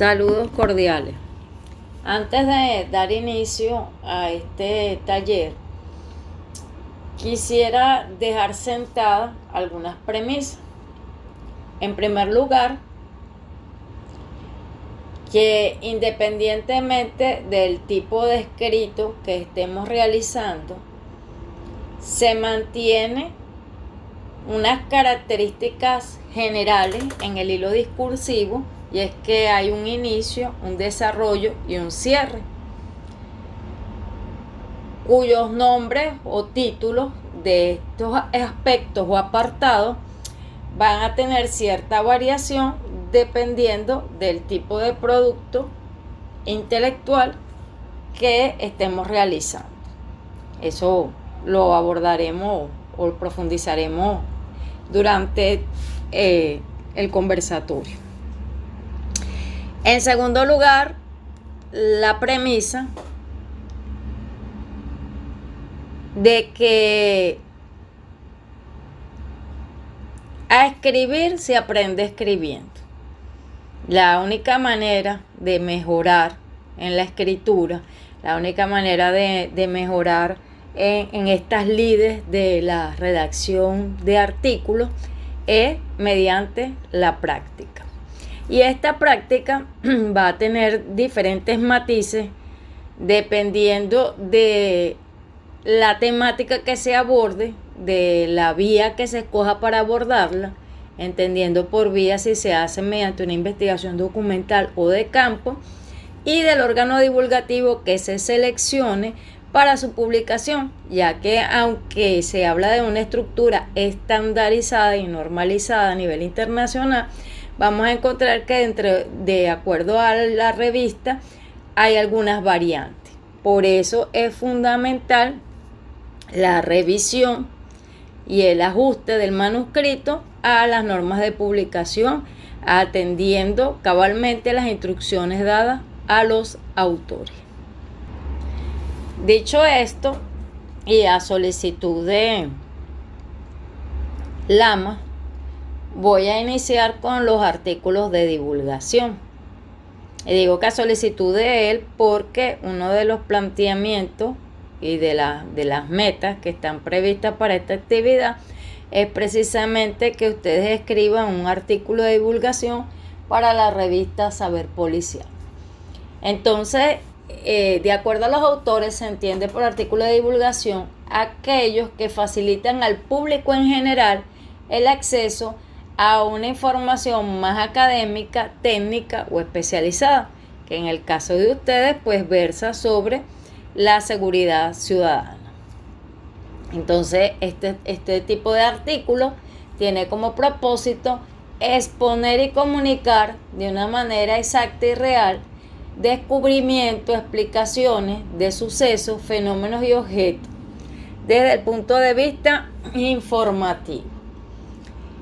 Saludos cordiales. Antes de dar inicio a este taller, quisiera dejar sentadas algunas premisas. En primer lugar, que independientemente del tipo de escrito que estemos realizando, se mantiene unas características generales en el hilo discursivo, y es que hay un inicio, un desarrollo y un cierre, cuyos nombres o títulos de estos aspectos o apartados van a tener cierta variación dependiendo del tipo de producto intelectual que estemos realizando. Eso lo abordaremos o profundizaremos durante el conversatorio. En segundo lugar, la premisa de que a escribir se aprende escribiendo. La única manera de mejorar en la escritura, la única manera de mejorar en estas lides de la redacción de artículos es mediante la práctica. Y esta práctica va a tener diferentes matices dependiendo de la temática que se aborde, de la vía que se escoja para abordarla, entendiendo por vía si se hace mediante una investigación documental o de campo, y del órgano divulgativo que se seleccione para su publicación, ya que aunque se habla de una estructura estandarizada y normalizada a nivel internacional, vamos a encontrar que de acuerdo a la revista hay algunas variantes. Por eso es fundamental la revisión y el ajuste del manuscrito a las normas de publicación, atendiendo cabalmente las instrucciones dadas a los autores. Dicho esto, y a solicitud de Lama, voy a iniciar con los artículos de divulgación. Y digo que a solicitud de él porque uno de los planteamientos y de las metas que están previstas para esta actividad es precisamente que ustedes escriban un artículo de divulgación para la revista Saber Policial. Entonces, de acuerdo a los autores, se entiende por artículo de divulgación aquellos que facilitan al público en general el acceso a una información más académica, técnica o especializada, que en el caso de ustedes pues versa sobre la seguridad ciudadana. Entonces este tipo de artículo tiene como propósito exponer y comunicar de una manera exacta y real descubrimientos, explicaciones de sucesos, fenómenos y objetos desde el punto de vista informativo.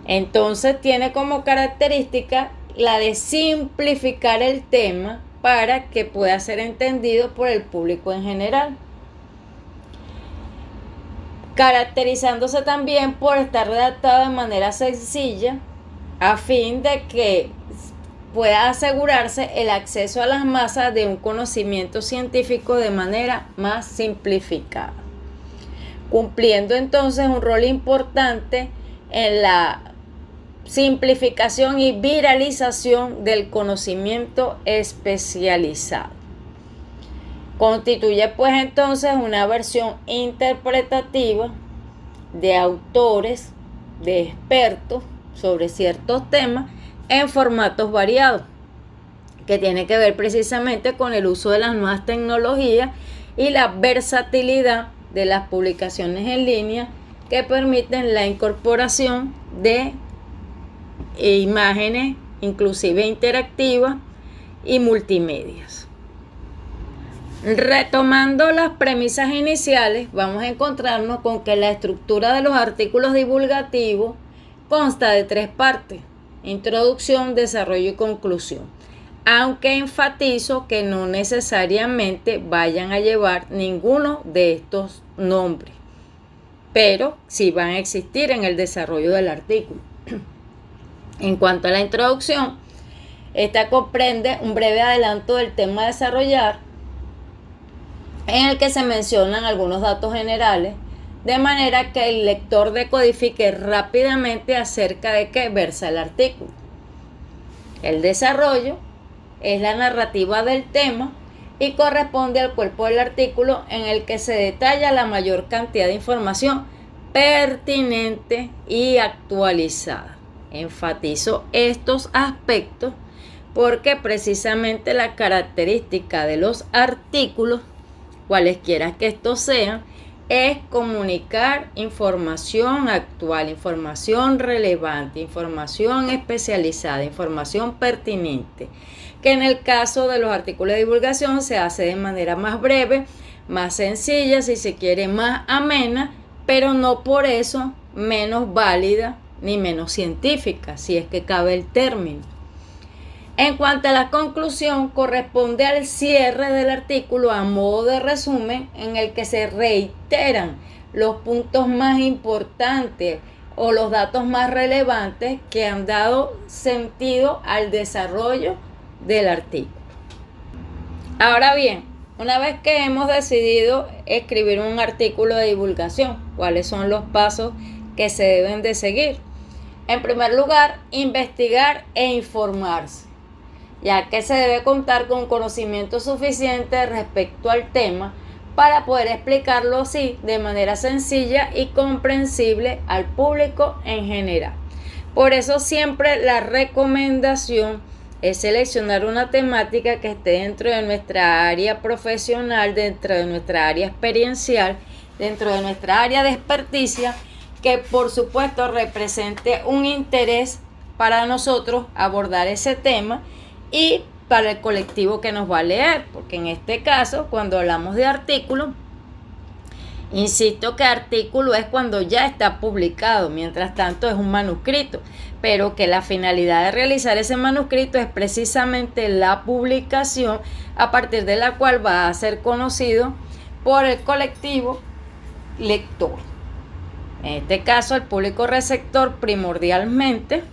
Entonces tiene como característica la de simplificar el tema para que pueda ser entendido por el público en general, caracterizándose también por estar redactado de manera sencilla a fin de que pueda asegurarse el acceso a las masas de un conocimiento científico de manera más simplificada, cumpliendo entonces un rol importante en la simplificación y viralización del conocimiento especializado. Constituye pues entonces una versión interpretativa de autores, de expertos sobre ciertos temas en formatos variados, que tiene que ver precisamente con el uso de las nuevas tecnologías y la versatilidad de las publicaciones en línea que permiten la incorporación de imágenes, inclusive interactivas y multimedias. Retomando las premisas iniciales, vamos a encontrarnos con que la estructura de los artículos divulgativos consta de 3 partes: introducción, desarrollo y conclusión, aunque enfatizo que no necesariamente vayan a llevar ninguno de estos nombres, pero sí van a existir en el desarrollo del artículo. En cuanto a la introducción, Esta comprende un breve adelanto del tema a desarrollar, en el que se mencionan algunos datos generales, de manera que el lector decodifique rápidamente acerca de qué versa el artículo. El desarrollo es la narrativa del tema y corresponde al cuerpo del artículo, en el que se detalla la mayor cantidad de información pertinente y actualizada. Enfatizo estos aspectos porque precisamente la característica de los artículos, cualesquiera que estos sean, es comunicar información actual, información relevante, información especializada, información pertinente, que en el caso de los artículos de divulgación se hace de manera más breve, más sencilla, si se quiere más amena, pero no por eso menos válida ni menos científica, si es que cabe el término. En cuanto a la conclusión, corresponde al cierre del artículo a modo de resumen, en el que se reiteran los puntos más importantes o los datos más relevantes que han dado sentido al desarrollo del artículo. Ahora bien, una vez que hemos decidido escribir un artículo de divulgación, ¿cuáles son los pasos que se deben de seguir? En primer lugar, investigar e informarse, ya que se debe contar con conocimiento suficiente respecto al tema para poder explicarlo así de manera sencilla y comprensible al público en general. Por eso siempre la recomendación es seleccionar una temática que esté dentro de nuestra área profesional, dentro de nuestra área experiencial, dentro de nuestra área de experticia, que por supuesto represente un interés para nosotros abordar ese tema y para el colectivo que nos va a leer, porque en este caso, cuando hablamos de artículo, insisto que artículo es cuando ya está publicado, mientras tanto es un manuscrito, pero que la finalidad de realizar ese manuscrito es precisamente la publicación, a partir de la cual va a ser conocido por el colectivo lector. En este caso, el público receptor primordialmente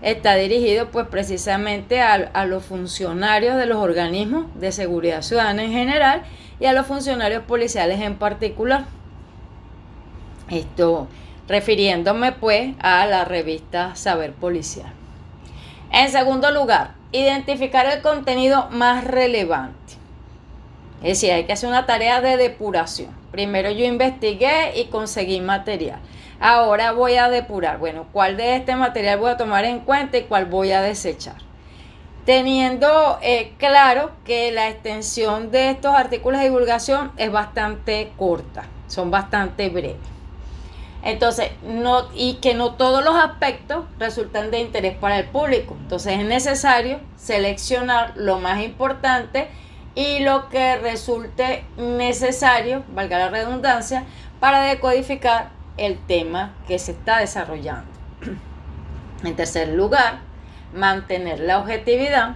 está dirigido pues precisamente a los funcionarios de los organismos de seguridad ciudadana en general y a los funcionarios policiales en particular. Esto refiriéndome pues a la revista Saber Policial. En segundo lugar, identificar el contenido más relevante. Es decir, hay que hacer una tarea de depuración. Primero yo investigué y conseguí material. Ahora voy a depurar, bueno, cuál de este material voy a tomar en cuenta y cuál voy a desechar. Teniendo claro que la extensión de estos artículos de divulgación es bastante corta, son bastante breves. Entonces, que no todos los aspectos resultan de interés para el público. Entonces es necesario seleccionar lo más importante y lo que resulte necesario, valga la redundancia, para decodificar el tema que se está desarrollando. En tercer lugar, mantener la objetividad.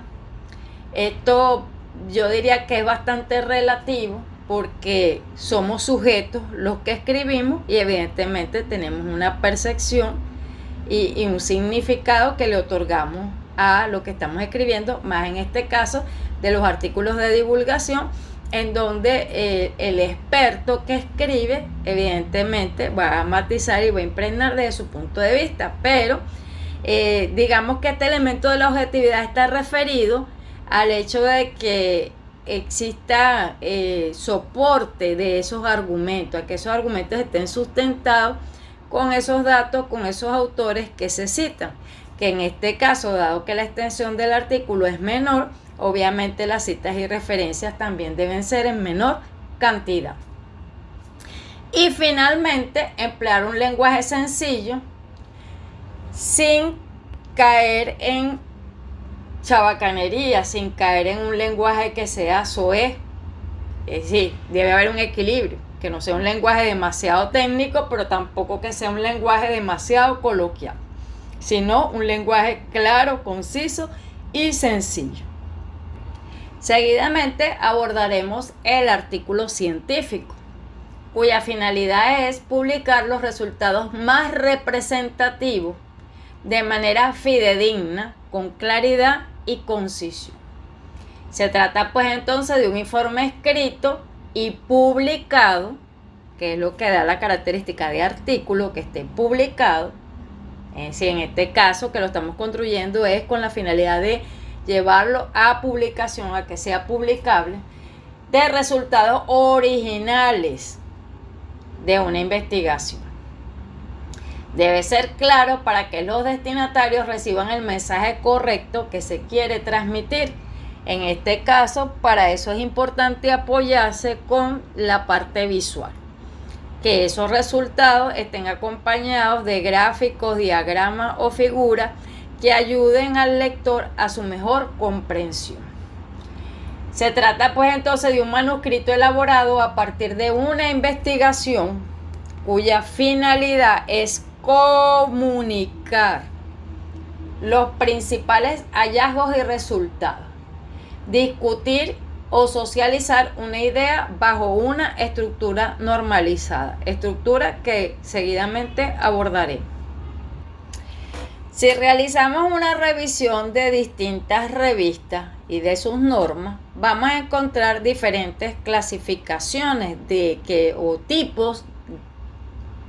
Esto yo diría que es bastante relativo, porque somos sujetos los que escribimos y evidentemente tenemos una percepción y un significado que le otorgamos a lo que estamos escribiendo, más en este caso de los artículos de divulgación, en donde el experto que escribe evidentemente va a matizar y va a impregnar desde su punto de vista, pero digamos que este elemento de la objetividad está referido al hecho de que exista soporte de esos argumentos, a que esos argumentos estén sustentados con esos datos, con esos autores que se citan, que en este caso, dado que la extensión del artículo es menor, obviamente las citas y referencias también deben ser en menor cantidad. Y finalmente, emplear un lenguaje sencillo sin caer en chabacanería, sin caer en un lenguaje que sea soez. Es decir, debe haber un equilibrio, que no sea un lenguaje demasiado técnico, pero tampoco que sea un lenguaje demasiado coloquial, sino un lenguaje claro, conciso y sencillo. Seguidamente abordaremos el artículo científico, cuya finalidad es publicar los resultados más representativos de manera fidedigna, con claridad y concisión. Se trata pues entonces de un informe escrito y publicado, que es lo que da la característica de artículo, que esté publicado. Si en este caso que lo estamos construyendo es con la finalidad de llevarlo a publicación, a que sea publicable, de resultados originales de una investigación. Debe ser claro para que los destinatarios reciban el mensaje correcto que se quiere transmitir. En este caso, para eso es importante apoyarse con la parte visual. Que esos resultados estén acompañados de gráficos, diagramas o figuras que ayuden al lector a su mejor comprensión. Se trata pues entonces de un manuscrito elaborado a partir de una investigación cuya finalidad es comunicar los principales hallazgos y resultados, discutir o socializar una idea bajo una estructura normalizada, estructura que seguidamente abordaré. Si realizamos una revisión de distintas revistas y de sus normas, vamos a encontrar diferentes clasificaciones o tipos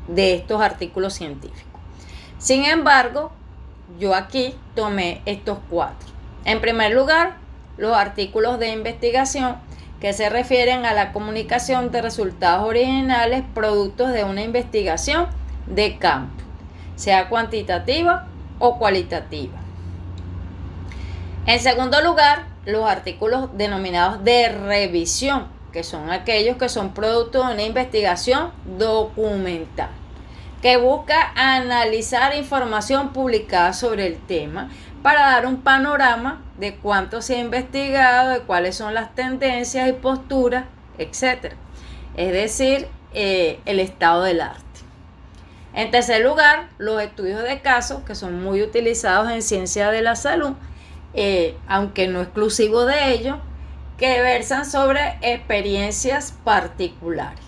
de estos artículos científicos. Sin embargo, yo aquí tomé estos 4. En primer lugar, los artículos de investigación que se refieren a la comunicación de resultados originales productos de una investigación de campo, sea cuantitativa o cualitativa. En segundo lugar, los artículos denominados de revisión, que son aquellos que son producto de una investigación documental, que busca analizar información publicada sobre el tema para dar un panorama de cuánto se ha investigado, de cuáles son las tendencias y posturas, etc. Es decir, el estado del arte. En tercer lugar, los estudios de casos, que son muy utilizados en ciencia de la salud, aunque no exclusivo de ello, que versan sobre experiencias particulares.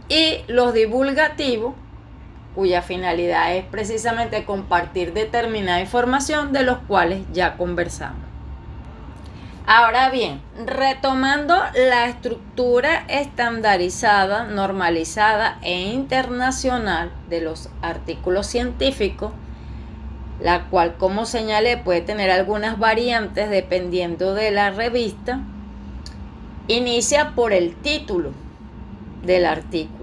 Y los divulgativos, cuya finalidad es precisamente compartir determinada información de los cuales ya conversamos. Ahora bien, retomando la estructura estandarizada, normalizada e internacional de los artículos científicos, la cual, como señalé, puede tener algunas variantes dependiendo de la revista, inicia por el título del artículo.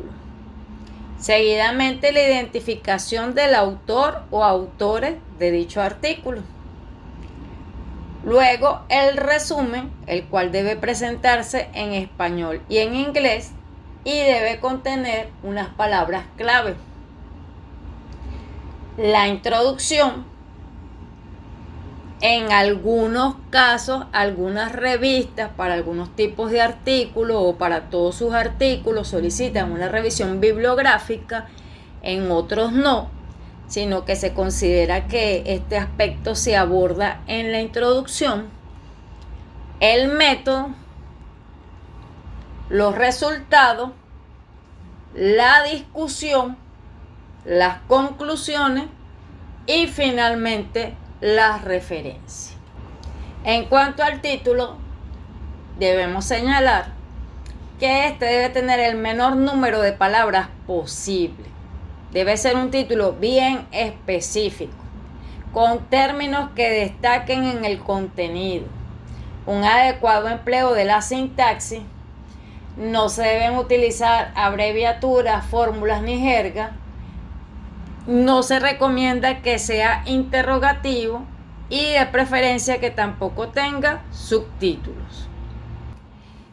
Seguidamente, la identificación del autor o autores de dicho artículo. Luego, el resumen, el cual debe presentarse en español y en inglés y debe contener unas palabras clave. La introducción. En algunos casos, algunas revistas para algunos tipos de artículos o para todos sus artículos solicitan una revisión bibliográfica, en otros no, sino que se considera que este aspecto se aborda en la introducción. El método, los resultados, la discusión, las conclusiones y finalmente las referencias. En cuanto al título, debemos señalar que este debe tener el menor número de palabras posible. Debe ser un título bien específico, con términos que destaquen en el contenido, un adecuado empleo de la sintaxis. No se deben utilizar abreviaturas, fórmulas ni jerga. No se recomienda que sea interrogativo y de preferencia que tampoco tenga subtítulos.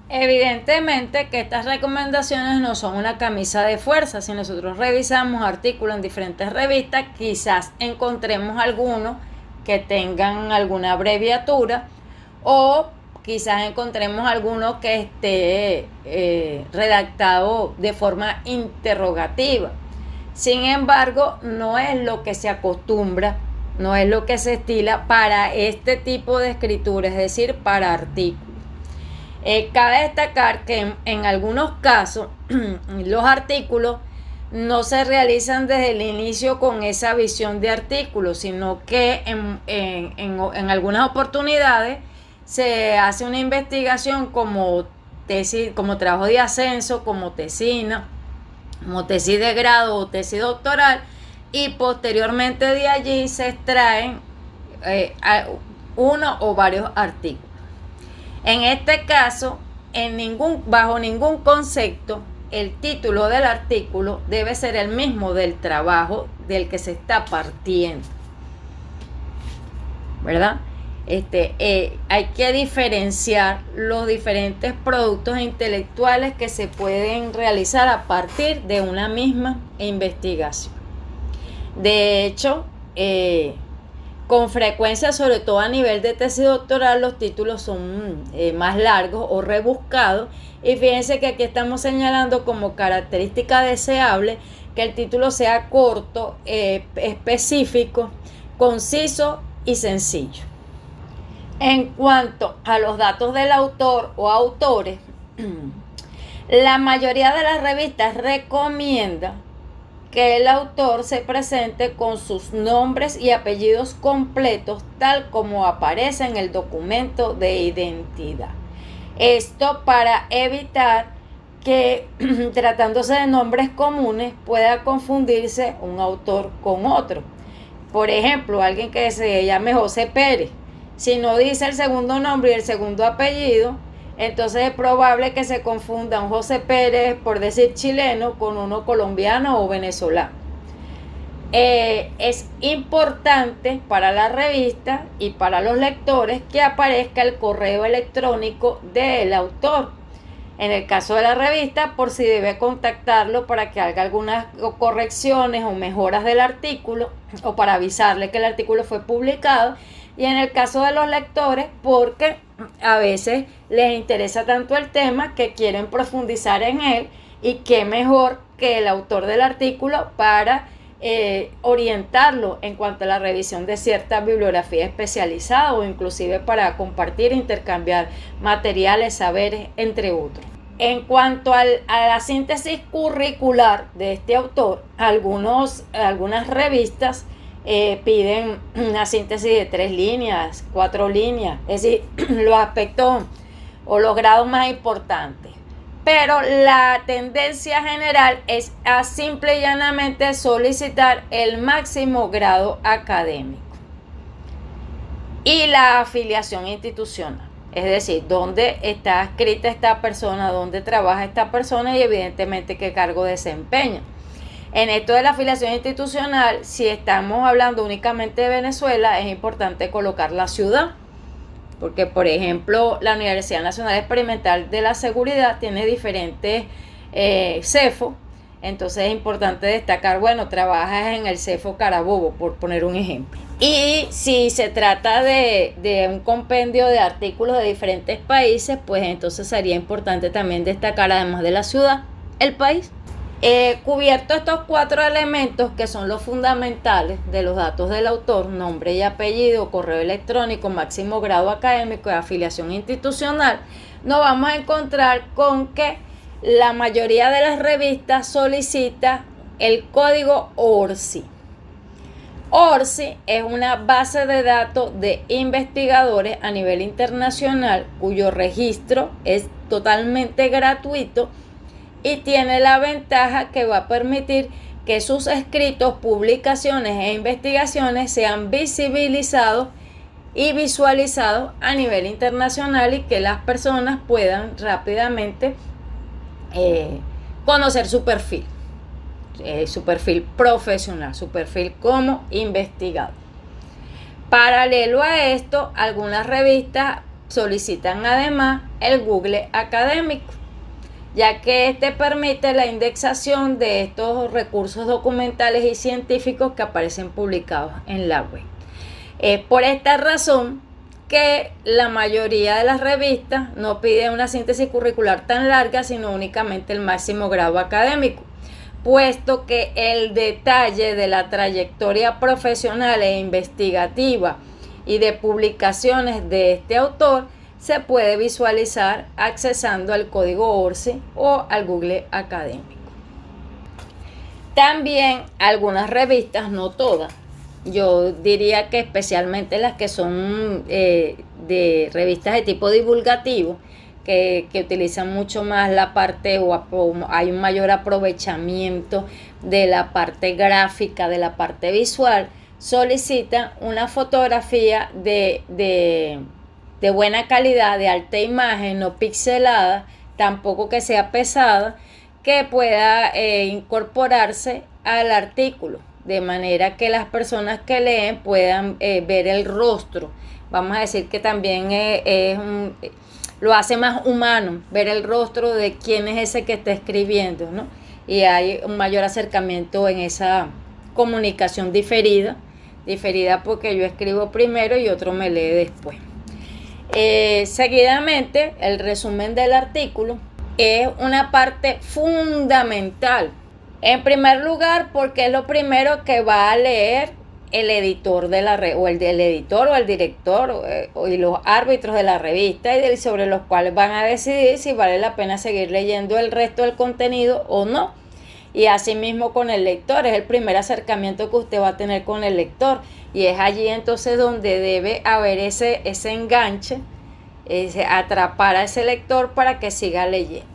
Evidentemente que estas recomendaciones no son una camisa de fuerza. Si nosotros revisamos artículos en diferentes revistas, quizás encontremos algunos que tengan alguna abreviatura o quizás encontremos alguno que esté redactado de forma interrogativa. Sin embargo, no es lo que se acostumbra, no es lo que se estila para este tipo de escritura, es decir, para artículos. Cabe destacar que en algunos casos los artículos no se realizan desde el inicio con esa visión de artículo, sino que en algunas oportunidades se hace una investigación como tesis, como trabajo de ascenso, como tesina, como tesis de grado o tesis doctoral, y posteriormente de allí se extraen uno o varios artículos. En este caso, bajo ningún concepto, el título del artículo debe ser el mismo del trabajo del que se está partiendo, ¿verdad? Hay que diferenciar los diferentes productos intelectuales que se pueden realizar a partir de una misma investigación. De hecho, con frecuencia, sobre todo a nivel de tesis doctoral, los títulos son más largos o rebuscados, y fíjense que aquí estamos señalando como característica deseable que el título sea corto, específico, conciso y sencillo. En cuanto a los datos del autor o autores, la mayoría de las revistas recomienda que el autor se presente con sus nombres y apellidos completos tal como aparece en el documento de identidad. Esto para evitar que, tratándose de nombres comunes, pueda confundirse un autor con otro. Por ejemplo, alguien que se llame José Pérez, si no dice el segundo nombre y el segundo apellido, entonces es probable que se confunda un José Pérez, por decir chileno, con uno colombiano o venezolano. Es importante para la revista y para los lectores que aparezca el correo electrónico del autor. En el caso de la revista, por si debe contactarlo para que haga algunas correcciones o mejoras del artículo, o para avisarle que el artículo fue publicado. Y en el caso de los lectores, porque a veces les interesa tanto el tema que quieren profundizar en él, y qué mejor que el autor del artículo para orientarlo en cuanto a la revisión de cierta bibliografía especializada, o inclusive para compartir e intercambiar materiales, saberes, entre otros. En cuanto a la síntesis curricular de este autor, algunas revistas piden una síntesis de 3 líneas, 4 líneas, es decir, los aspectos o los grados más importantes. Pero la tendencia general es a simple y llanamente solicitar el máximo grado académico y la afiliación institucional. Es decir, dónde está escrita esta persona, dónde trabaja esta persona y evidentemente qué cargo desempeña. En esto de la afiliación institucional, si estamos hablando únicamente de Venezuela, es importante colocar la ciudad. Porque, por ejemplo, la Universidad Nacional Experimental de la Seguridad tiene diferentes CEFO. Entonces es importante destacar, bueno, trabajas en el CEFO Carabobo, por poner un ejemplo. Y si se trata de un compendio de artículos de diferentes países, pues entonces sería importante también destacar, además de la ciudad, el país. Cubierto estos 4 elementos que son los fundamentales de los datos del autor: nombre y apellido, correo electrónico, máximo grado académico y afiliación institucional, nos vamos a encontrar con que la mayoría de las revistas solicita el código ORCI. ORCI es una base de datos de investigadores a nivel internacional cuyo registro es totalmente gratuito y tiene la ventaja que va a permitir que sus escritos, publicaciones e investigaciones sean visibilizados y visualizados a nivel internacional, y que las personas puedan rápidamente conocer su perfil profesional, su perfil como investigador. Paralelo a esto, algunas revistas solicitan además el Google académico, ya que este permite la indexación de estos recursos documentales y científicos que aparecen publicados en la web. Es por esta razón que la mayoría de las revistas no piden una síntesis curricular tan larga, sino únicamente el máximo grado académico, puesto que el detalle de la trayectoria profesional e investigativa y de publicaciones de este autor se puede visualizar accesando al código ORCI o al Google académico. También algunas revistas, no todas, yo diría que especialmente las que son de revistas de tipo divulgativo, que utilizan mucho más la parte o hay un mayor aprovechamiento de la parte gráfica, de la parte visual, solicitan una fotografía de buena calidad, de alta imagen, no pixelada, tampoco que sea pesada, que pueda incorporarse al artículo, de manera que las personas que leen puedan ver el rostro. Vamos a decir que también lo hace más humano, ver el rostro de quién es ese que está escribiendo, ¿no? Y hay un mayor acercamiento en esa comunicación diferida porque yo escribo primero y otro me lee después. Seguidamente, el resumen del artículo es una parte fundamental. En primer lugar, porque es lo primero que va a leer el editor de la o el editor o el director y los árbitros de la revista, y sobre los cuales van a decidir si vale la pena seguir leyendo el resto del contenido o no. Y asimismo con el lector, es el primer acercamiento que usted va a tener con el lector, y es allí entonces donde debe haber ese enganche, atrapar a ese lector para que siga leyendo.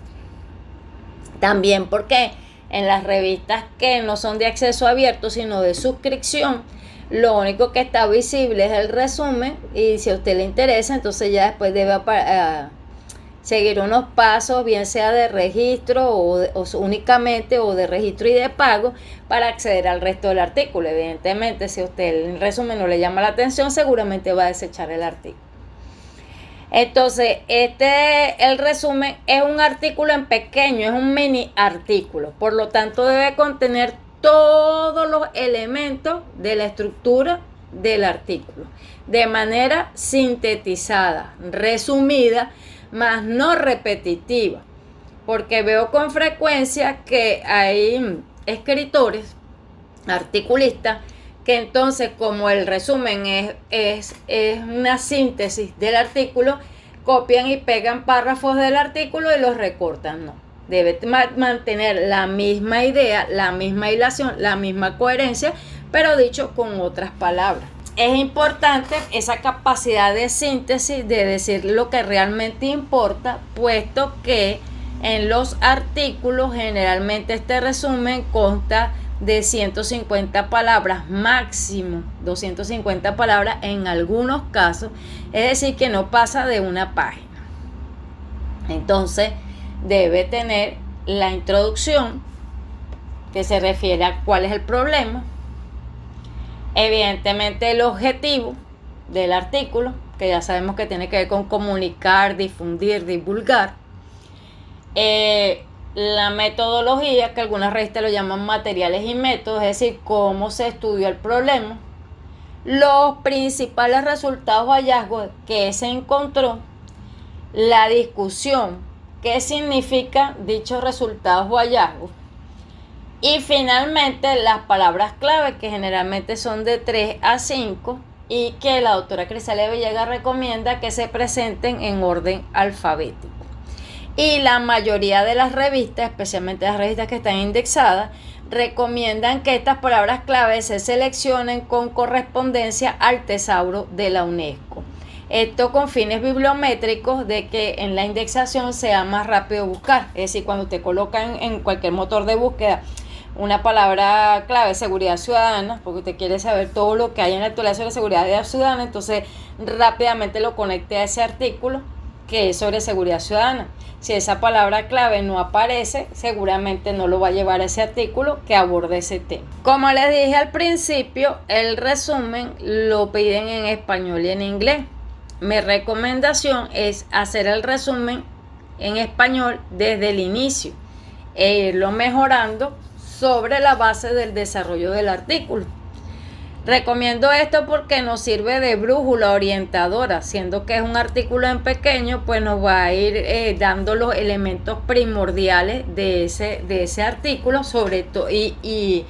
También porque en las revistas que no son de acceso abierto sino de suscripción, lo único que está visible es el resumen, y si a usted le interesa, entonces ya después debe seguir unos pasos, bien sea de registro o únicamente, o de registro y de pago, para acceder al resto del artículo. Evidentemente, si a usted el resumen no le llama la atención, seguramente va a desechar el artículo. Entonces, el resumen es un artículo en pequeño, es un mini artículo, por lo tanto debe contener todos los elementos de la estructura del artículo, de manera sintetizada, resumida, más no repetitiva, porque veo con frecuencia que hay escritores, articulistas, que entonces, como el resumen es una síntesis del artículo, copian y pegan párrafos del artículo y los recortan. No, debe mantener la misma idea, la misma hilación, la misma coherencia, pero dicho con otras palabras. Es importante esa capacidad de síntesis, de decir lo que realmente importa, puesto que en los artículos generalmente este resumen consta de 150 palabras, máximo 250 palabras en algunos casos, es decir, que no pasa de una página. Entonces debe tener la introducción, que se refiere a cuál es el problema, evidentemente el objetivo del artículo, que ya sabemos que tiene que ver con comunicar, difundir, divulgar, la metodología, que algunas revistas lo llaman materiales y métodos, es decir, cómo se estudió el problema, los principales resultados o hallazgos que se encontró, la discusión, qué significa dichos resultados o hallazgos, y finalmente las palabras clave, que generalmente son de 3 a 5 y que la doctora Crisalia Villegas recomienda que se presenten en orden alfabético. Y la mayoría de las revistas, especialmente las revistas que están indexadas, recomiendan que estas palabras clave se seleccionen con correspondencia al tesauro de la UNESCO. Esto con fines bibliométricos, de que en la indexación sea más rápido buscar. Es decir, cuando usted coloca en cualquier motor de búsqueda una palabra clave, seguridad ciudadana, porque usted quiere saber todo lo que hay en la actualización de seguridad ciudadana, entonces rápidamente lo conecte a ese artículo que es sobre seguridad ciudadana. Si esa palabra clave no aparece, seguramente no lo va a llevar a ese artículo que aborde ese tema. Como les dije al principio, el resumen lo piden en español y en inglés. Mi recomendación es hacer el resumen en español desde el inicio e irlo mejorando sobre la base del desarrollo del artículo. Recomiendo esto porque nos sirve de brújula orientadora, siendo que es un artículo en pequeño, pues nos va a ir dando los elementos primordiales de ese artículo, sobre todo, y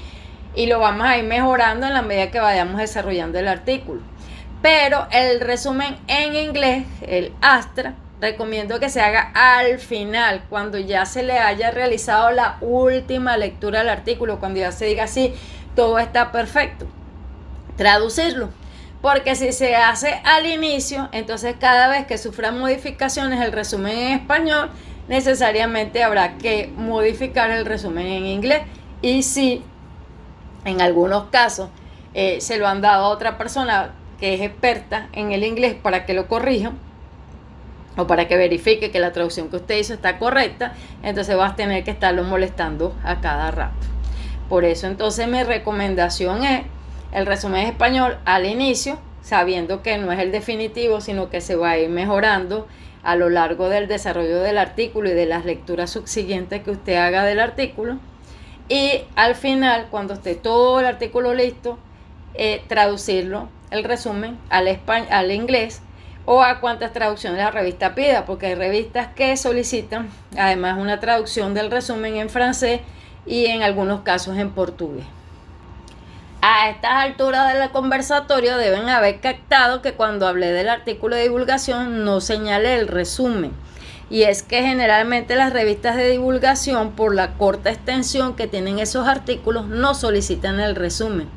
lo vamos a ir mejorando en la medida que vayamos desarrollando el artículo. Pero el resumen en inglés, el Astra, recomiendo que se haga al final, cuando ya se le haya realizado la última lectura del artículo, cuando ya se diga sí, todo está perfecto. Traducirlo. Porque si se hace al inicio, entonces cada vez que sufra modificaciones el resumen en español, necesariamente habrá que modificar el resumen en inglés. Y si en algunos casos se lo han dado a otra persona que es experta en el inglés para que lo corrija o para que verifique que la traducción que usted hizo está correcta, entonces vas a tener que estarlo molestando a cada rato. Por eso entonces mi recomendación es el resumen en español al inicio, sabiendo que no es el definitivo, sino que se va a ir mejorando a lo largo del desarrollo del artículo y de las lecturas subsiguientes que usted haga del artículo. Y al final, cuando esté todo el artículo listo, traducirlo, el resumen, al inglés o a cuantas traducciones la revista pida, porque hay revistas que solicitan además una traducción del resumen en francés y en algunos casos en portugués. A estas alturas del conversatorio deben haber captado que cuando hablé del artículo de divulgación no señalé el resumen. Y es que generalmente las revistas de divulgación, por la corta extensión que tienen esos artículos, no solicitan el resumen,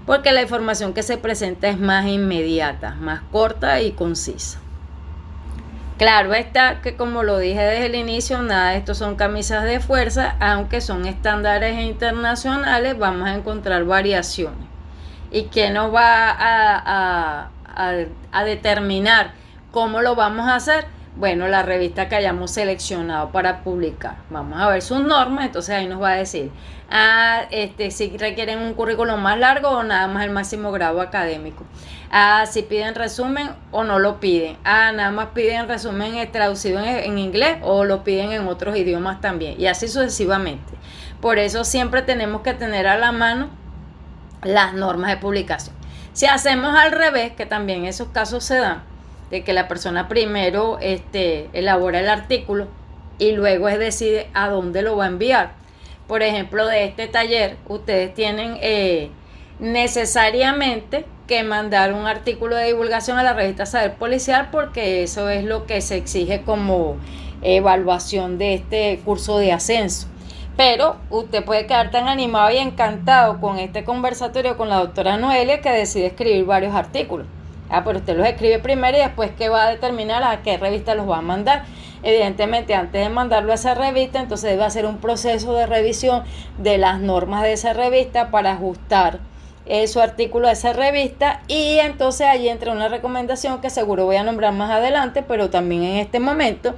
porque la información que se presenta es más inmediata, más corta y concisa. Claro está que, como lo dije desde el inicio, nada de esto son camisas de fuerza, aunque son estándares internacionales, vamos a encontrar variaciones. ¿Y qué nos va a determinar cómo lo vamos a hacer? Bueno, la revista que hayamos seleccionado para publicar. Vamos a ver sus normas, entonces ahí nos va a decir si requieren un currículum más largo o nada más el máximo grado académico. Si piden resumen o no lo piden. Nada más piden resumen traducido en inglés o lo piden en otros idiomas también. Y así sucesivamente. Por eso siempre tenemos que tener a la mano las normas de publicación. Si hacemos al revés, que también esos casos se dan, de que la persona primero elabora el artículo y luego decide a dónde lo va a enviar. Por ejemplo, de este taller, ustedes tienen necesariamente que mandar un artículo de divulgación a la revista Saber Policial, porque eso es lo que se exige como evaluación de este curso de ascenso. Pero usted puede quedar tan animado y encantado con este conversatorio con la doctora Noelia que decide escribir varios artículos. Pero usted los escribe primero y después que va a determinar a qué revista los va a mandar. Evidentemente, antes de mandarlo a esa revista, entonces debe hacer un proceso de revisión de las normas de esa revista para ajustar su artículo a esa revista, y entonces ahí entra una recomendación que seguro voy a nombrar más adelante, pero también en este momento,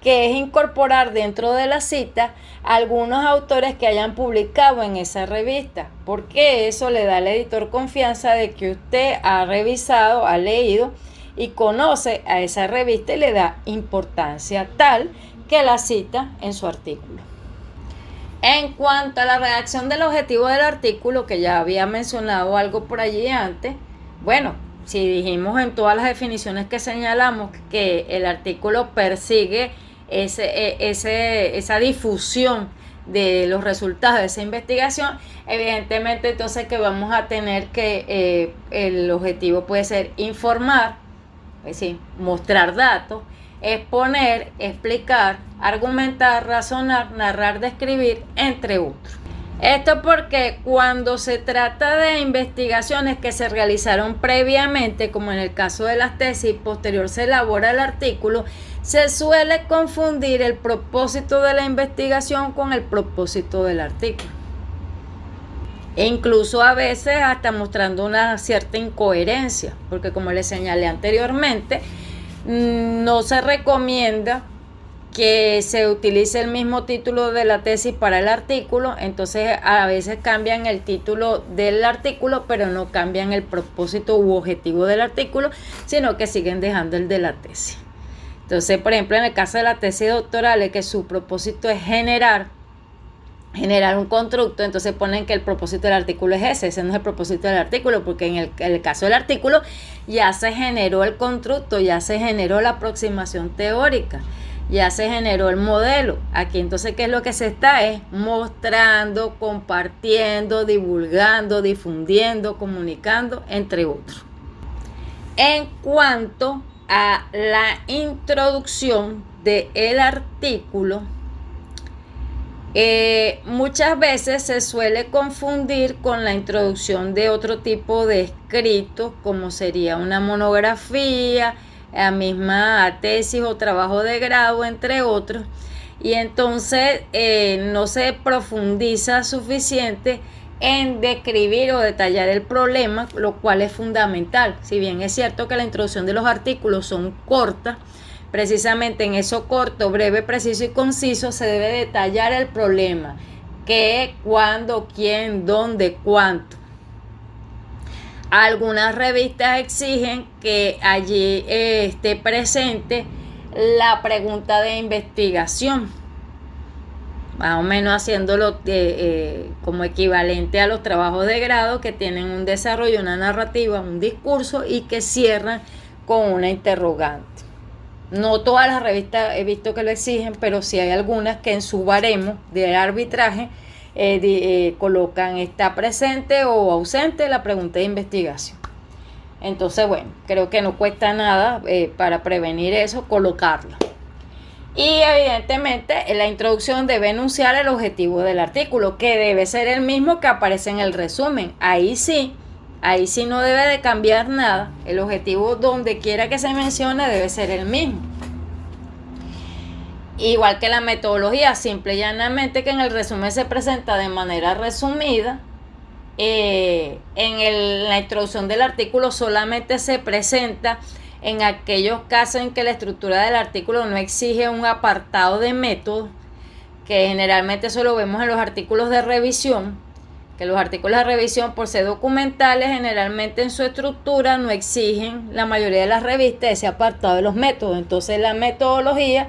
que es incorporar dentro de la cita algunos autores que hayan publicado en esa revista, porque eso le da al editor confianza de que usted ha revisado, ha leído y conoce a esa revista y le da importancia tal que la cita en su artículo. En cuanto a la redacción del objetivo del artículo, que ya había mencionado algo por allí antes, bueno, si dijimos en todas las definiciones que señalamos que el artículo persigue esa difusión de los resultados de esa investigación, evidentemente entonces que vamos a tener que el objetivo puede ser informar, es decir, mostrar datos, exponer, explicar, argumentar, razonar, narrar, describir, entre otros. Esto porque cuando se trata de investigaciones que se realizaron previamente, como en el caso de las tesis, posterior se elabora el artículo, se suele confundir el propósito de la investigación con el propósito del artículo. E incluso a veces hasta mostrando una cierta incoherencia, porque como les señalé anteriormente, no se recomienda que se utilice el mismo título de la tesis para el artículo, entonces a veces cambian el título del artículo, pero no cambian el propósito u objetivo del artículo, sino que siguen dejando el de la tesis. Entonces, por ejemplo, en el caso de la tesis doctoral, es que su propósito es generar un constructo, entonces ponen que el propósito del artículo es ese no es el propósito del artículo, porque en el caso del artículo ya se generó el constructo, ya se generó la aproximación teórica, ya se generó el modelo. Aquí entonces, ¿qué es lo que se está? Es mostrando, compartiendo, divulgando, difundiendo, comunicando, entre otros. En cuanto a la introducción del artículo, muchas veces se suele confundir con la introducción de otro tipo de escrito, como sería una monografía, la misma tesis o trabajo de grado, entre otros, y entonces no se profundiza suficiente en describir o detallar el problema, lo cual es fundamental. Si bien es cierto que la introducción de los artículos son cortas, precisamente en eso corto, breve, preciso y conciso se debe detallar el problema: qué, cuándo, quién, dónde, cuánto. Algunas revistas exigen que allí esté presente la pregunta de investigación, más o menos haciéndolo como equivalente a los trabajos de grado, que tienen un desarrollo, una narrativa, un discurso y que cierran con una interrogante. No todas las revistas he visto que lo exigen, pero sí hay algunas que en su baremo de arbitraje colocan está presente o ausente la pregunta de investigación. Entonces, bueno, creo que no cuesta nada para prevenir eso, colocarlo. Y evidentemente la introducción debe enunciar el objetivo del artículo, que debe ser el mismo que aparece en el resumen. Ahí sí no debe de cambiar nada. El objetivo, donde quiera que se mencione, debe ser el mismo. Igual que la metodología, simple y llanamente que en el resumen se presenta de manera resumida. La introducción del artículo solamente se presenta en aquellos casos en que la estructura del artículo no exige un apartado de método, que generalmente eso lo vemos en los artículos de revisión, que los artículos de revisión, por ser documentales, generalmente en su estructura no exigen, la mayoría de las revistas, ese apartado de los métodos. Entonces la metodología,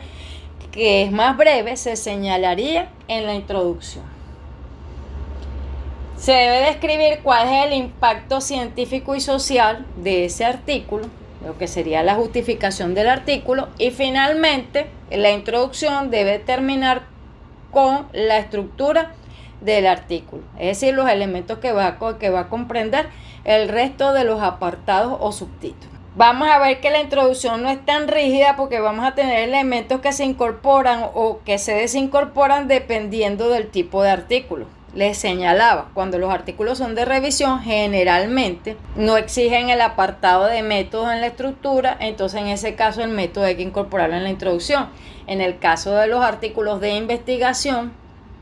que es más breve, se señalaría en la introducción. Se debe describir cuál es el impacto científico y social de ese artículo, lo que sería la justificación del artículo, y finalmente la introducción debe terminar con la estructura del artículo, es decir, los elementos que va a comprender el resto de los apartados o subtítulos. Vamos a ver que la introducción no es tan rígida, porque vamos a tener elementos que se incorporan o que se desincorporan dependiendo del tipo de artículo. Les señalaba, cuando los artículos son de revisión, generalmente no exigen el apartado de métodos en la estructura, entonces en ese caso el método hay que incorporarlo en la introducción. En el caso de los artículos de investigación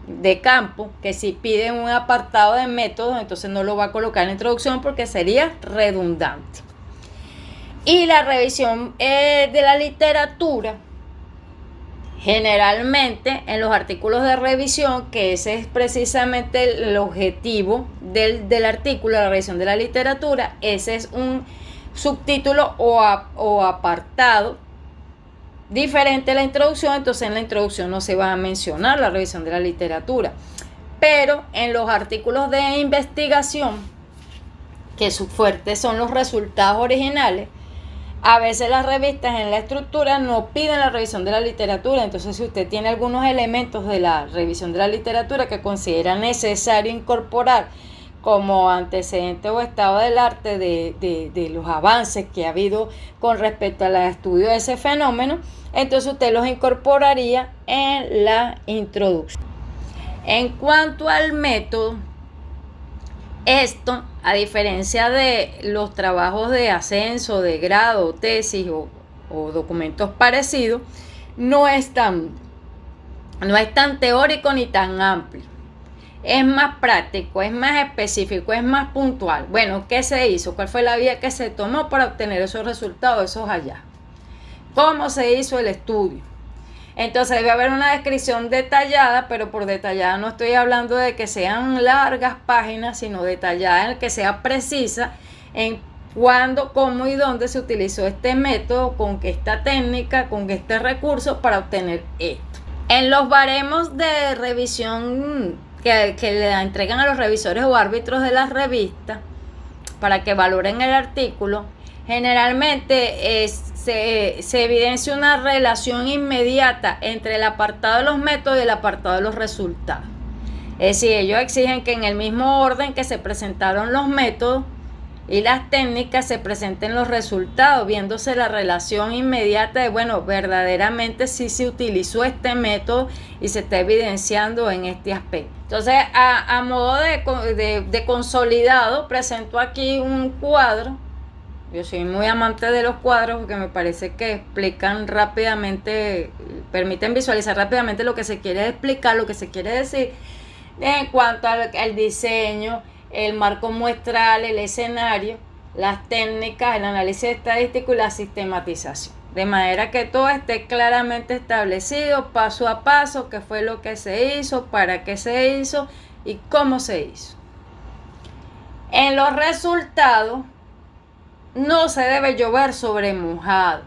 de campo, que si piden un apartado de métodos, entonces no lo va a colocar en la introducción porque sería redundante. Y la revisión de la literatura, generalmente en los artículos de revisión, que ese es precisamente el objetivo del artículo, la revisión de la literatura, ese es un subtítulo o apartado diferente a la introducción. Entonces en la introducción no se va a mencionar la revisión de la literatura, pero en los artículos de investigación, que su fuerte son los resultados originales, a veces las revistas en la estructura no piden la revisión de la literatura. Entonces, si usted tiene algunos elementos de la revisión de la literatura que considera necesario incorporar como antecedente o estado del arte de los avances que ha habido con respecto al estudio de ese fenómeno, entonces usted los incorporaría en la introducción. En cuanto al método, esto, a diferencia de los trabajos de ascenso, de grado, tesis o documentos parecidos, no es tan teórico ni tan amplio. Es más práctico, es más específico, es más puntual. Bueno, ¿qué se hizo? ¿Cuál fue la vía que se tomó para obtener esos resultados, esos hallazgos? ¿Cómo se hizo el estudio? Entonces debe haber una descripción detallada, pero por detallada no estoy hablando de que sean largas páginas, sino detallada en que sea precisa en cuándo, cómo y dónde se utilizó este método, con esta técnica, con este recurso para obtener esto. En los baremos de revisión que le entregan a los revisores o árbitros de las revistas para que valoren el artículo, generalmente se evidencia una relación inmediata entre el apartado de los métodos y el apartado de los resultados. Es decir, ellos exigen que en el mismo orden que se presentaron los métodos, y las técnicas se presenten los resultados, viéndose la relación inmediata de, bueno, verdaderamente sí se utilizó este método y se está evidenciando en este aspecto. Entonces, a modo de consolidado, presento aquí un cuadro. Yo soy muy amante de los cuadros porque me parece que explican rápidamente, permiten visualizar rápidamente lo que se quiere explicar, lo que se quiere decir en cuanto al diseño, el marco muestral, el escenario, las técnicas, el análisis estadístico y la sistematización. De manera que todo esté claramente establecido, paso a paso, qué fue lo que se hizo, para qué se hizo y cómo se hizo. En los resultados, no se debe llover sobre mojado.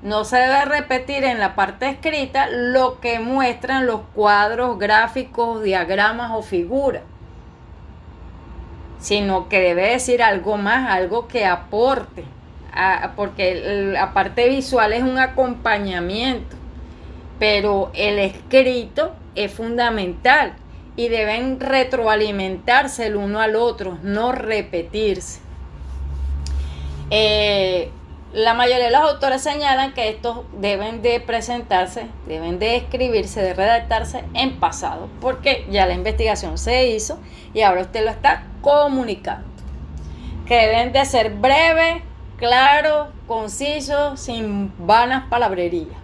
No se debe repetir en la parte escrita lo que muestran los cuadros, gráficos, diagramas o figuras, sino que debe decir algo más, algo que aporte, porque la parte visual es un acompañamiento, pero el escrito es fundamental y deben retroalimentarse el uno al otro, no repetirse. La mayoría de los autores señalan que estos deben de presentarse, deben de escribirse, de redactarse en pasado, porque ya la investigación se hizo y ahora usted lo está comunicando. Que deben de ser breves, claros, concisos, sin vanas palabrerías.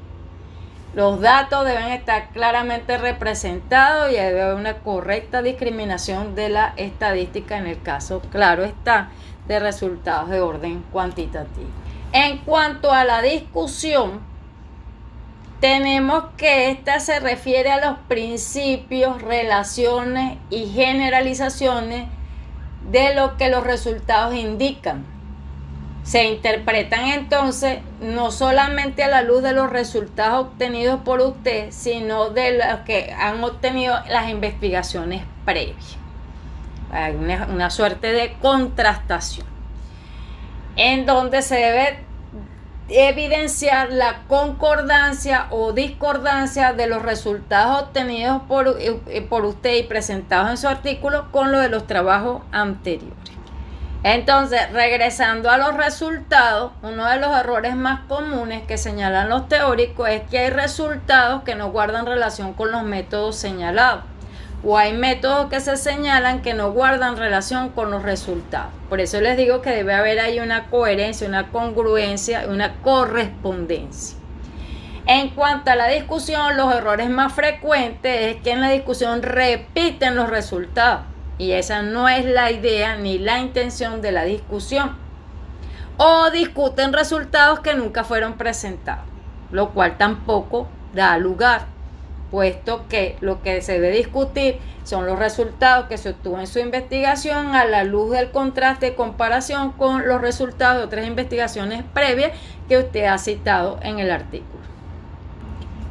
Los datos deben estar claramente representados y debe haber una correcta discriminación de la estadística en el caso, claro está, de resultados de orden cuantitativo. En cuanto a la discusión, tenemos que esta se refiere a los principios, relaciones y generalizaciones de lo que los resultados indican. Se interpretan entonces no solamente a la luz de los resultados obtenidos por usted, sino de los que han obtenido las investigaciones previas. Hay una suerte de contrastación, en donde se debe evidenciar la concordancia o discordancia de los resultados obtenidos por usted y presentados en su artículo con lo de los trabajos anteriores. Entonces, regresando a los resultados, uno de los errores más comunes que señalan los teóricos es que hay resultados que no guardan relación con los métodos señalados, o hay métodos que se señalan que no guardan relación con los resultados. Por eso les digo que debe haber ahí una coherencia, una congruencia, una correspondencia. En cuanto a la discusión, los errores más frecuentes es que en la discusión repiten los resultados, y esa no es la idea ni la intención de la discusión. O discuten resultados que nunca fueron presentados, lo cual tampoco da lugar, puesto que lo que se debe discutir son los resultados que se obtuvo en su investigación a la luz del contraste y comparación con los resultados de otras investigaciones previas que usted ha citado en el artículo.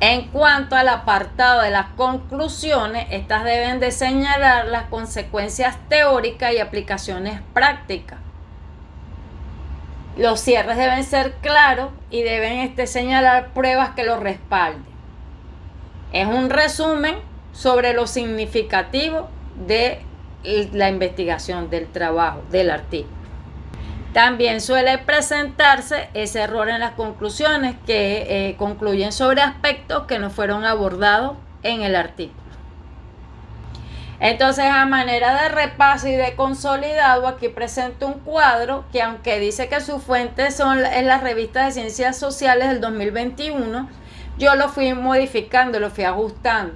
En cuanto al apartado de las conclusiones, estas deben de señalar las consecuencias teóricas y aplicaciones prácticas. Los cierres deben ser claros y deben señalar pruebas que los respalden. Es un resumen sobre lo significativo de la investigación, del trabajo, del artículo. También suele presentarse ese error en las conclusiones que concluyen sobre aspectos que no fueron abordados en el artículo. Entonces, a manera de repaso y de consolidado, aquí presento un cuadro que, aunque dice que sus fuentes son en la revista de Ciencias Sociales del 2021, yo lo fui modificando, lo fui ajustando.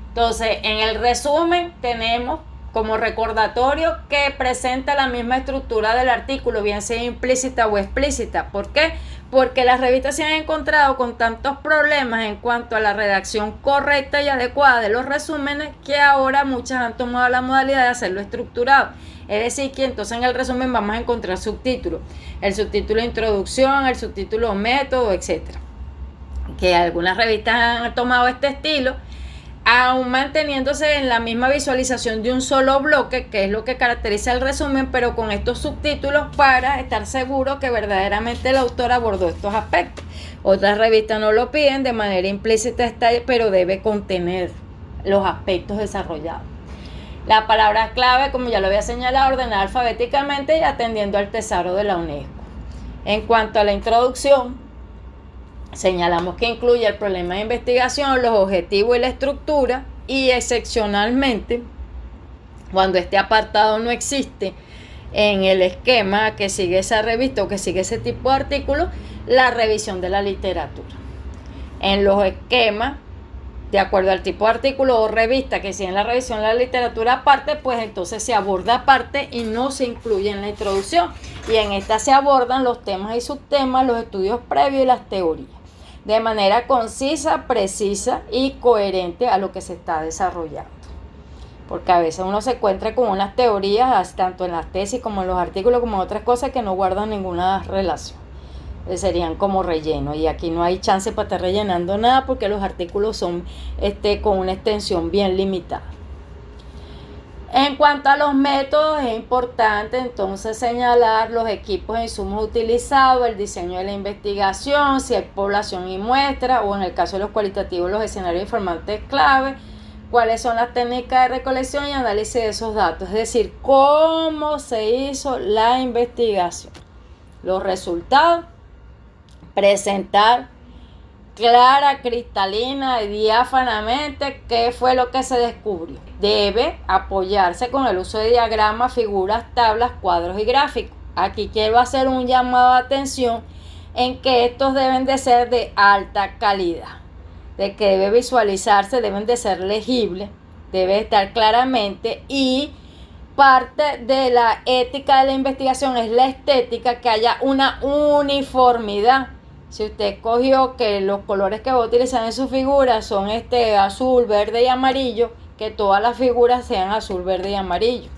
Entonces, en el resumen tenemos como recordatorio que presenta la misma estructura del artículo, bien sea implícita o explícita. ¿Por qué? Porque las revistas se han encontrado con tantos problemas en cuanto a la redacción correcta y adecuada de los resúmenes que ahora muchas han tomado la modalidad de hacerlo estructurado. Es decir, que entonces en el resumen vamos a encontrar subtítulos. El subtítulo introducción, el subtítulo método, etc. Que algunas revistas han tomado este estilo, aún manteniéndose en la misma visualización de un solo bloque, que es lo que caracteriza el resumen, pero con estos subtítulos para estar seguro que verdaderamente el autor abordó estos aspectos. Otras revistas no lo piden de manera implícita, pero debe contener los aspectos desarrollados. La palabra clave, como ya lo había señalado, ordenada alfabéticamente y atendiendo al Tesoro de la UNESCO. En cuanto a la introducción, señalamos que incluye el problema de investigación, los objetivos y la estructura, y excepcionalmente, cuando este apartado no existe en el esquema que sigue esa revista o que sigue ese tipo de artículos, la revisión de la literatura. En los esquemas, de acuerdo al tipo de artículo o revista que sigue en la revisión de la literatura aparte, pues entonces se aborda aparte y no se incluye en la introducción. Y en esta se abordan los temas y subtemas, los estudios previos y las teorías, de manera concisa, precisa y coherente a lo que se está desarrollando. Porque a veces uno se encuentra con unas teorías, tanto en las tesis como en los artículos, como en otras cosas que no guardan ninguna relación. Serían como relleno, y aquí no hay chance para estar rellenando nada porque los artículos son con una extensión bien limitada. En cuanto a los métodos, es importante entonces señalar los equipos e insumos utilizados, el diseño de la investigación, si hay población y muestra, o en el caso de los cualitativos, los escenarios informantes clave, cuáles son las técnicas de recolección y análisis de esos datos, es decir, cómo se hizo la investigación, los resultados, presentar clara, cristalina y diáfanamente qué fue lo que se descubrió. Debe apoyarse con el uso de diagramas, figuras, tablas, cuadros y gráficos. Aquí quiero hacer un llamado de atención en que estos deben de ser de alta calidad, de que debe visualizarse, deben de ser legibles, debe estar claramente, y parte de la ética de la investigación es la estética, que haya una uniformidad. Si usted escogió que los colores que va a utilizar en su figura son azul, verde y amarillo, que todas las figuras sean azul, verde y amarillo.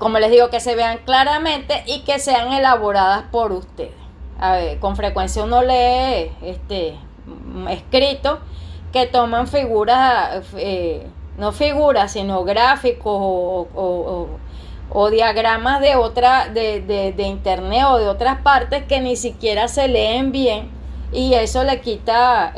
Como les digo, que se vean claramente y que sean elaboradas por ustedes. A ver, con frecuencia uno lee escrito que toman figuras, no figuras, sino gráficos o diagramas de internet o de otras partes que ni siquiera se leen bien, y eso le quita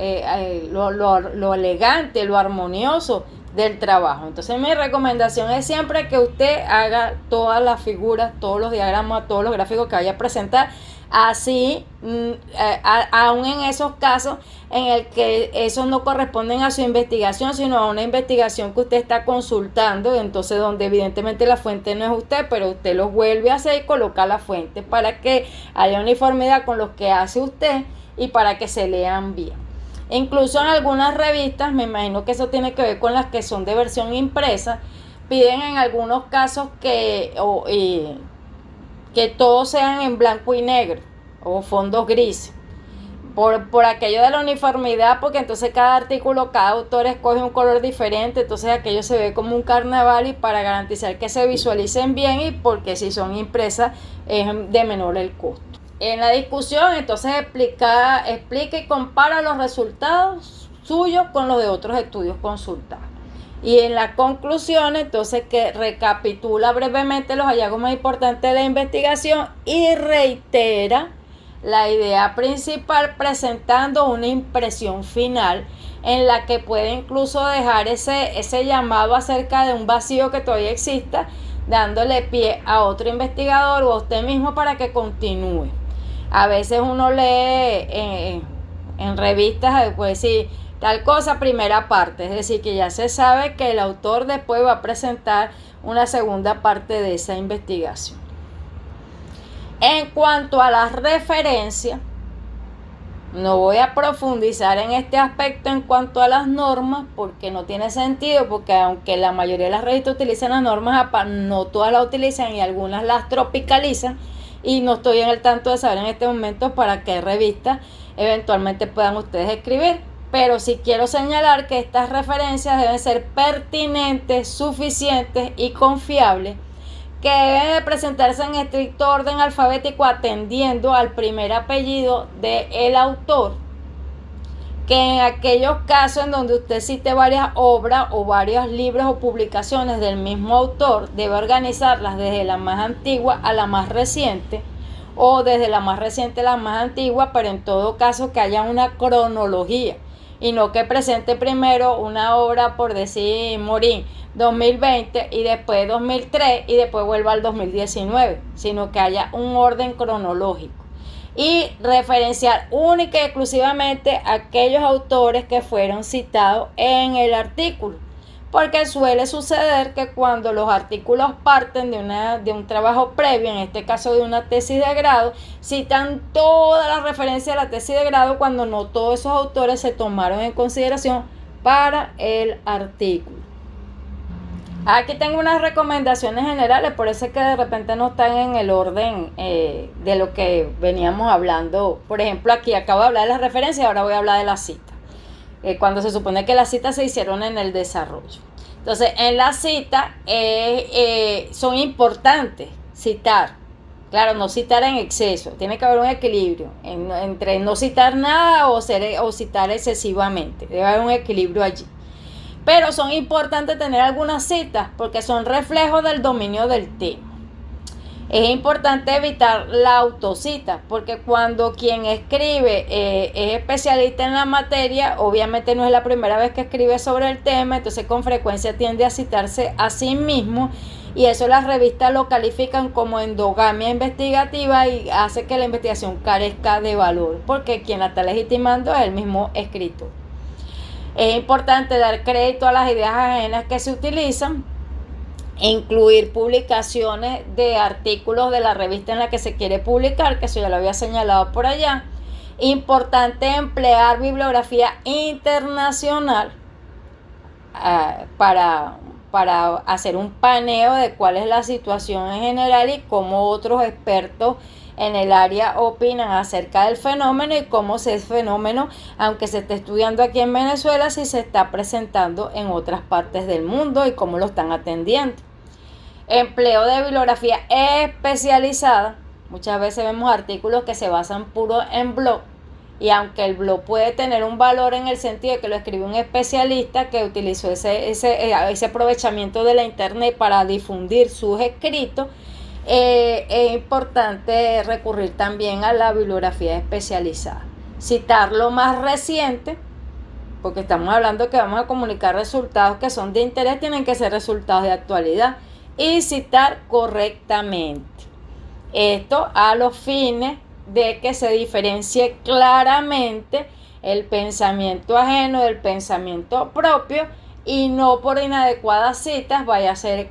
lo elegante, lo armonioso del trabajo. Entonces mi recomendación es siempre que usted haga todas las figuras, todos los diagramas, todos los gráficos que vaya a presentar, así aún en esos casos en el que esos no corresponden a su investigación, sino a una investigación que usted está consultando, entonces donde evidentemente la fuente no es usted, pero usted los vuelve a hacer y coloca la fuente para que haya uniformidad con lo que hace usted y para que se lean bien. Incluso en algunas revistas, me imagino que eso tiene que ver con las que son de versión impresa, piden en algunos casos que todos sean en blanco y negro o fondos grises, por aquello de la uniformidad, porque entonces cada artículo, cada autor escoge un color diferente, entonces aquello se ve como un carnaval, y para garantizar que se visualicen bien, y porque si son impresas es de menor el costo. En la discusión entonces explica y compara los resultados suyos con los de otros estudios consultados. Y en la conclusión, entonces, que recapitula brevemente los hallazgos más importantes de la investigación y reitera la idea principal, presentando una impresión final en la que puede incluso dejar ese llamado acerca de un vacío que todavía exista, dándole pie a otro investigador o a usted mismo para que continúe. A veces uno lee en revistas, pues sí, tal cosa, primera parte, es decir, que ya se sabe que el autor después va a presentar una segunda parte de esa investigación. En cuanto a las referencias, no voy a profundizar en este aspecto en cuanto a las normas, porque no tiene sentido, porque aunque la mayoría de las revistas utilizan las normas APA, no todas las utilizan y algunas las tropicalizan, y no estoy en el tanto de saber en este momento para qué revistas eventualmente puedan ustedes escribir. Pero sí quiero señalar que estas referencias deben ser pertinentes, suficientes y confiables, que deben de presentarse en estricto orden alfabético atendiendo al primer apellido del autor, que en aquellos casos en donde usted cite varias obras o varios libros o publicaciones del mismo autor, debe organizarlas desde la más antigua a la más reciente, o desde la más reciente a la más antigua, pero en todo caso que haya una cronología, y no que presente primero una obra, por decir Morín, 2020 y después 2003 y después vuelva al 2019, sino que haya un orden cronológico y referenciar única y exclusivamente aquellos autores que fueron citados en el artículo, porque suele suceder que cuando los artículos parten de un trabajo previo, en este caso de una tesis de grado, citan toda la referencia de la tesis de grado cuando no todos esos autores se tomaron en consideración para el artículo. Aquí tengo unas recomendaciones generales, por eso es que de repente no están en el orden de lo que veníamos hablando. Por ejemplo, aquí acabo de hablar de las referencias, ahora voy a hablar de las citas. Cuando se supone que las citas se hicieron en el desarrollo. Entonces, en la cita son importantes citar. Claro, no citar en exceso. Tiene que haber un equilibrio entre no citar nada o citar excesivamente. Debe haber un equilibrio allí. Pero son importantes tener algunas citas porque son reflejos del dominio del tema. Es importante evitar la autocita, porque cuando quien escribe es especialista en la materia, obviamente no es la primera vez que escribe sobre el tema, entonces con frecuencia tiende a citarse a sí mismo, y eso las revistas lo califican como endogamia investigativa y hace que la investigación carezca de valor, porque quien la está legitimando es el mismo escritor. Es importante dar crédito a las ideas ajenas que se utilizan, incluir publicaciones de artículos de la revista en la que se quiere publicar, que eso ya lo había señalado por allá. Importante emplear bibliografía internacional para hacer un paneo de cuál es la situación en general y cómo otros expertos en el área opinan acerca del fenómeno y cómo ese fenómeno, aunque se esté estudiando aquí en Venezuela, si se está presentando en otras partes del mundo y cómo lo están atendiendo. Empleo de bibliografía especializada. Muchas veces vemos artículos que se basan puro en blog, y aunque el blog puede tener un valor en el sentido de que lo escribe un especialista que utilizó ese aprovechamiento de la internet para difundir sus escritos, es importante recurrir también a la bibliografía especializada. Citar lo más reciente, porque estamos hablando que vamos a comunicar resultados que son de interés, tienen que ser resultados de actualidad, y citar correctamente. Esto a los fines de que se diferencie claramente el pensamiento ajeno del pensamiento propio y no por inadecuadas citas vaya a ser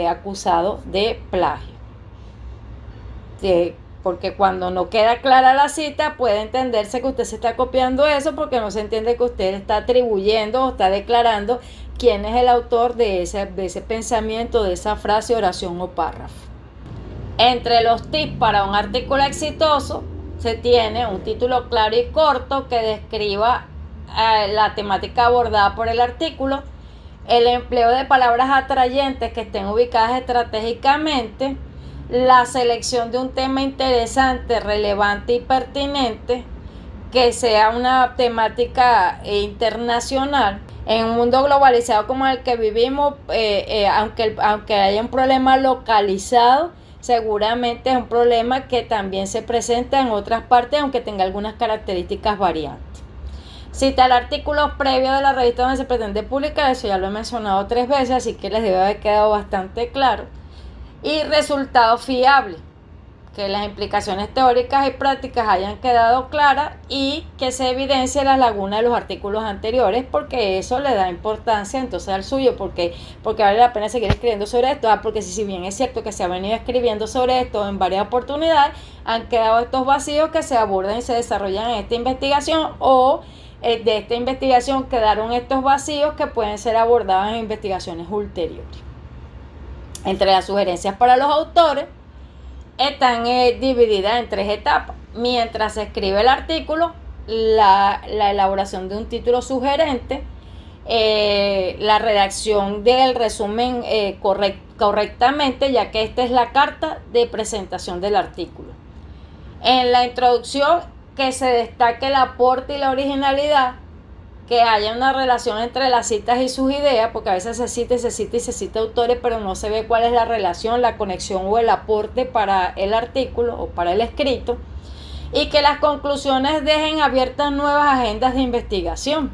acusado de plagio. Porque cuando no queda clara la cita puede entenderse que usted se está copiando eso, porque no se entiende que usted está atribuyendo o está declarando quién es el autor de ese pensamiento, de esa frase, oración o párrafo. Entre los tips para un artículo exitoso se tiene un título claro y corto que describa la temática abordada por el artículo, el empleo de palabras atrayentes que estén ubicadas estratégicamente, la selección de un tema interesante, relevante y pertinente, que sea una temática internacional. En un mundo globalizado como el que vivimos, aunque haya un problema localizado, seguramente es un problema que también se presenta en otras partes, aunque tenga algunas características variantes. Cita el artículo previo de la revista donde se pretende publicar, eso ya lo he mencionado 3 veces, así que les debe haber quedado bastante claro. Y resultados fiables, que las implicaciones teóricas y prácticas hayan quedado claras y que se evidencie las lagunas de los artículos anteriores, porque eso le da importancia entonces al suyo, porque vale la pena seguir escribiendo sobre esto, porque si bien es cierto que se ha venido escribiendo sobre esto en varias oportunidades, han quedado estos vacíos que se abordan y se desarrollan en esta investigación, o de esta investigación quedaron estos vacíos que pueden ser abordados en investigaciones ulteriores. Entre las sugerencias para los autores están divididas en 3 etapas. Mientras se escribe el artículo, la elaboración de un título sugerente, la redacción del resumen correctamente, ya que esta es la carta de presentación del artículo. En la introducción, que se destaque el aporte y la originalidad, que haya una relación entre las citas y sus ideas, porque a veces se cita autores, pero no se ve cuál es la relación, la conexión o el aporte para el artículo o para el escrito, y que las conclusiones dejen abiertas nuevas agendas de investigación.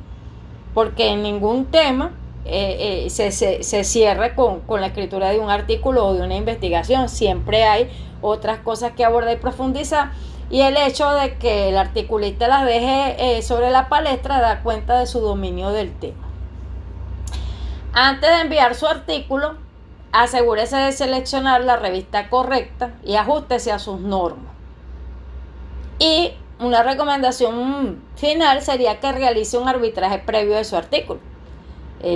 porque en ningún tema se cierra con la escritura de un artículo o de una investigación. Siempre hay otras cosas que abordar y profundizar, y el hecho de que el articulista las deje sobre la palestra da cuenta de su dominio del tema. Antes de enviar su artículo, asegúrese de seleccionar la revista correcta y ajústese a sus normas. Y una recomendación final sería que realice un arbitraje previo de su artículo.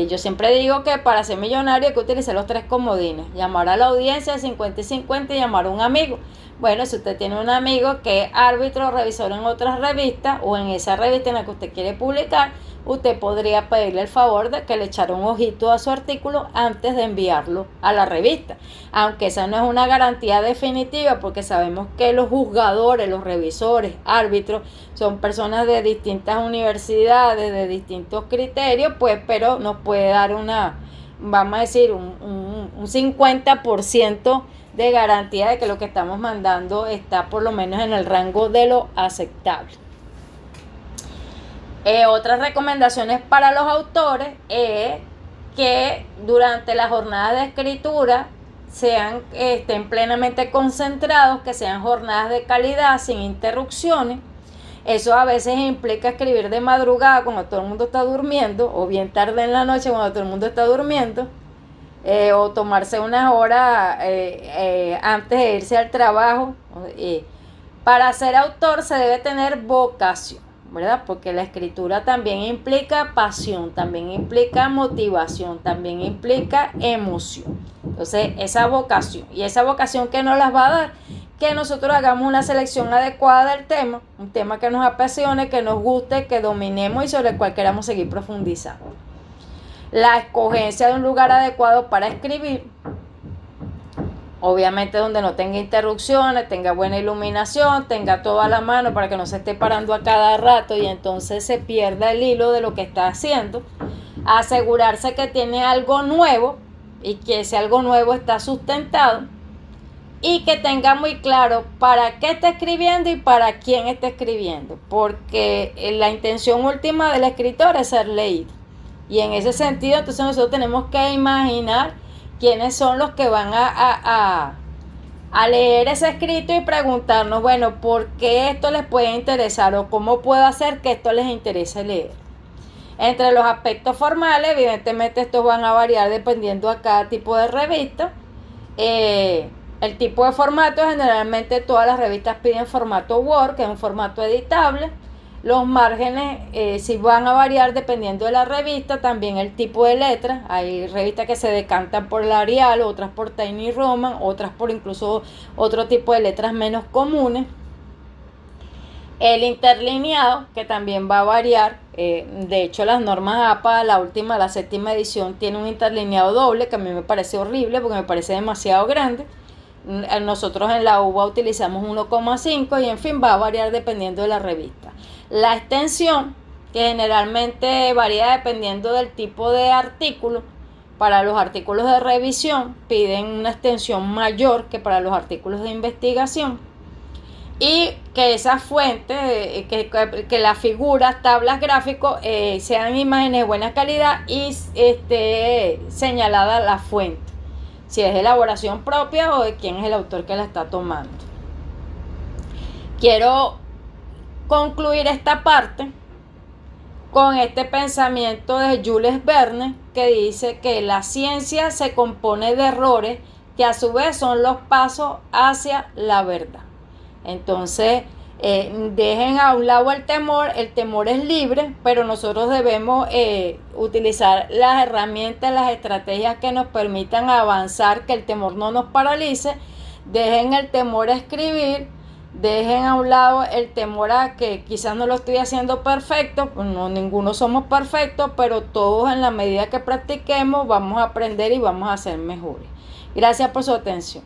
Yo siempre digo que para ser millonario hay que utilizar los 3 comodines: llamar a la audiencia, 50 y 50, y llamar a un amigo. Bueno, si usted tiene un amigo que es árbitro o revisor en otras revistas, o en esa revista en la que usted quiere publicar, usted podría pedirle el favor de que le echara un ojito a su artículo antes de enviarlo a la revista, aunque esa no es una garantía definitiva, porque sabemos que los juzgadores, los revisores, árbitros son personas de distintas universidades, de distintos criterios, pues, pero nos puede dar vamos a decir, un 50% de garantía de que lo que estamos mandando está por lo menos en el rango de lo aceptable. Otras recomendaciones para los autores es que durante las jornadas de escritura estén plenamente concentrados, que sean jornadas de calidad, sin interrupciones. Eso a veces implica escribir de madrugada cuando todo el mundo está durmiendo, o bien tarde en la noche cuando todo el mundo está durmiendo, o tomarse unas horas antes de irse al trabajo. Para ser autor se debe tener vocación, ¿verdad? Porque la escritura también implica pasión, también implica motivación, también implica emoción. Entonces, esa vocación, y esa vocación que nos las va a dar, que nosotros hagamos una selección adecuada del tema, un tema que nos apasione, que nos guste, que dominemos y sobre el cual queramos seguir profundizando. La escogencia de un lugar adecuado para escribir, obviamente donde no tenga interrupciones, tenga buena iluminación, tenga todo a la mano para que no se esté parando a cada rato y entonces se pierda el hilo de lo que está haciendo. Asegurarse que tiene algo nuevo y que ese algo nuevo está sustentado, y que tenga muy claro para qué está escribiendo y para quién está escribiendo, porque la intención última del escritor es ser leído. Y en ese sentido, entonces nosotros tenemos que imaginar quiénes son los que van a leer ese escrito y preguntarnos, bueno, ¿por qué esto les puede interesar? O ¿cómo puedo hacer que esto les interese leer? Entre los aspectos formales, evidentemente estos van a variar dependiendo a cada tipo de revista. El tipo de formato, generalmente todas las revistas piden formato Word, que es un formato editable. Los márgenes sí van a variar dependiendo de la revista, también el tipo de letra. Hay revistas que se decantan por el Arial, otras por Tiny Roman, otras por incluso otro tipo de letras menos comunes. El interlineado, que también va a variar. De hecho, las normas APA, la última, la 7ª edición, tiene un interlineado doble, que a mí me parece horrible porque me parece demasiado grande. Nosotros en la UBA utilizamos 1,5 y en fin va a variar dependiendo de la revista. La extensión, que generalmente varía dependiendo del tipo de artículo. Para los artículos de revisión piden una extensión mayor que para los artículos de investigación, y que esas fuentes, que las figuras, tablas, gráficos sean imágenes de buena calidad y esté señalada la fuente, si es de elaboración propia o de quién es el autor que la está tomando. Quiero concluir esta parte con este pensamiento de Jules Verne, que dice que la ciencia se compone de errores que a su vez son los pasos hacia la verdad. Entonces, dejen a un lado el temor es libre, pero nosotros debemos utilizar las herramientas, las estrategias que nos permitan avanzar, que el temor no nos paralice. Dejen el temor a escribir, dejen a un lado el temor a que quizás no lo estoy haciendo perfecto. No, ninguno somos perfectos, pero todos en la medida que practiquemos vamos a aprender y vamos a ser mejores. Gracias por su atención.